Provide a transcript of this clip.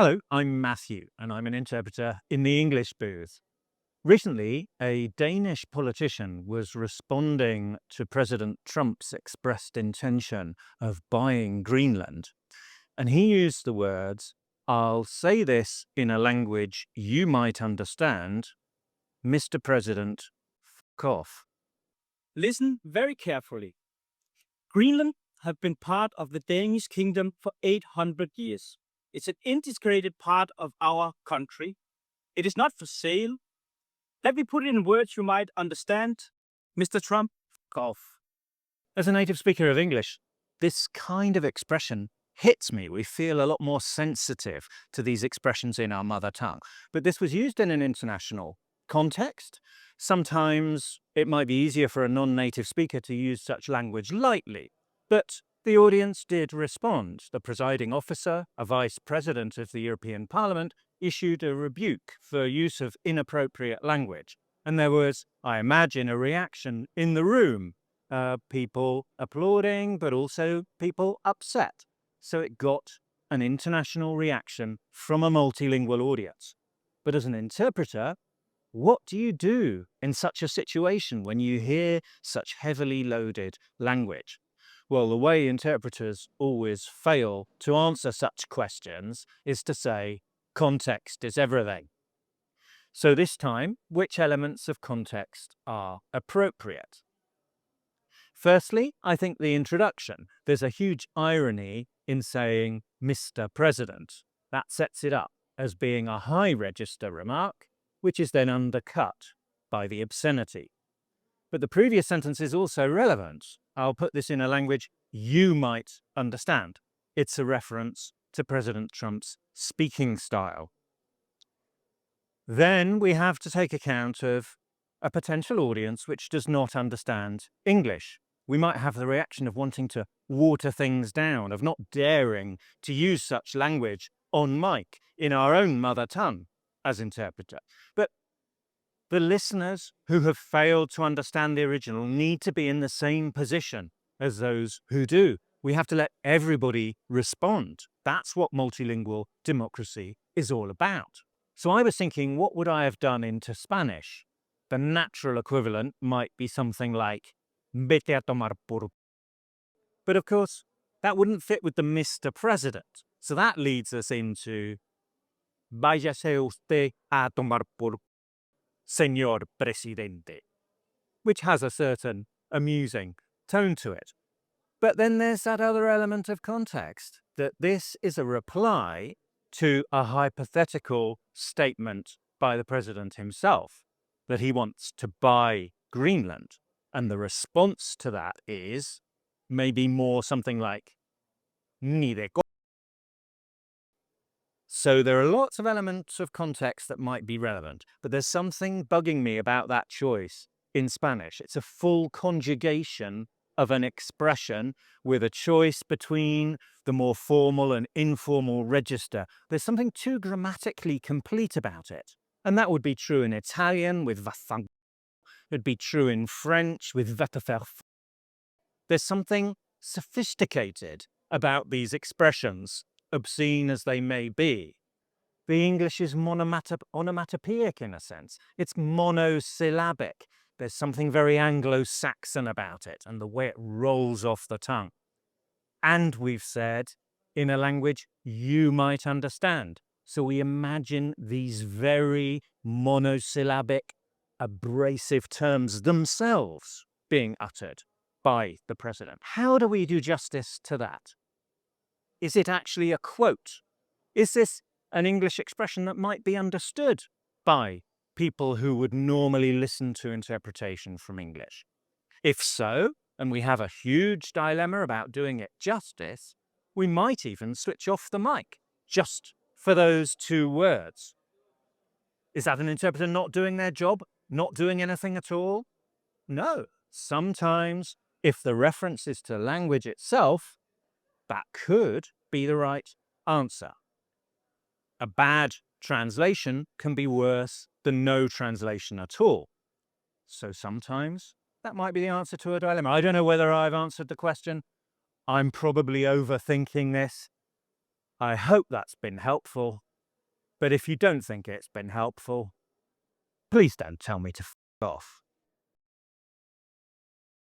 Hello, I'm Matthew, and I'm an interpreter in the English booth. Recently, a Danish politician was responding to President Trump's expressed intention of buying Greenland, and he used the words, "I'll say this in a language you might understand, Mr. President, fuck off." Listen very carefully. Greenland have been part of the Danish kingdom for 800 years. It's an integrated part of our country. It is not for sale. Let me put it in words you might understand. Mr. Trump, fuck off. As a native speaker of English, this kind of expression hits me. We feel a lot more sensitive to these expressions in our mother tongue. But this was used in an international context. Sometimes it might be easier for a non-native speaker to use such language lightly. But the audience did respond. The presiding officer, a vice president of the European Parliament, issued a rebuke for use of inappropriate language. And there was, I imagine, a reaction in the room. People applauding, but also people upset. So it got an international reaction from a multilingual audience. But as an interpreter, what do you do in such a situation when you hear such heavily loaded language? Well, the way interpreters always fail to answer such questions is to say, context is everything. So this time, which elements of context are appropriate? Firstly, I think the introduction. There's a huge irony in saying Mr. President. That sets it up as being a high register remark, which is then undercut by the obscenity. But the previous sentence is also relevant. I'll put this in a language you might understand. It's a reference to President Trump's speaking style. Then we have to take account of a potential audience which does not understand English. We might have the reaction of wanting to water things down, of not daring to use such language on mic in our own mother tongue as interpreter. But the listeners who have failed to understand the original need to be in the same position as those who do. We have to let everybody respond. That's what multilingual democracy is all about. So I was thinking, what would I have done into Spanish? The natural equivalent might be something like, "Vete a tomar por." But of course, that wouldn't fit with the Mr. President. So that leads us into, "Váyase usted a tomar por, señor presidente," which has a certain amusing tone to it. But then there's that other element of context, that this is a reply to a hypothetical statement by the president himself, that he wants to buy Greenland. And the response to that is maybe more something like, "Ni de co." So there are lots of elements of context that might be relevant, but there's something bugging me about that choice in Spanish. It's a full conjugation of an expression with a choice between the more formal and informal register. There's something too grammatically complete about it. And that would be true in Italian with "vaffanculo." It'd be true in French with "va te faire f-." There's something sophisticated about these expressions, obscene as they may be. The English is onomatopoeic in a sense. It's monosyllabic. There's something very Anglo-Saxon about it and the way it rolls off the tongue. And we've said, in a language you might understand. So we imagine these very monosyllabic, abrasive terms themselves being uttered by the president. How do we do justice to that? Is it actually a quote? Is this an English expression that might be understood by people who would normally listen to interpretation from English? If so, and we have a huge dilemma about doing it justice, we might even switch off the mic just for those two words. Is that an interpreter not doing their job? Not doing anything at all? No. Sometimes, if the reference is to language itself, that could be the right answer. A bad translation can be worse than no translation at all. So sometimes that might be the answer to a dilemma. I don't know whether I've answered the question. I'm probably overthinking this. I hope that's been helpful. But if you don't think it's been helpful, please don't tell me to f off.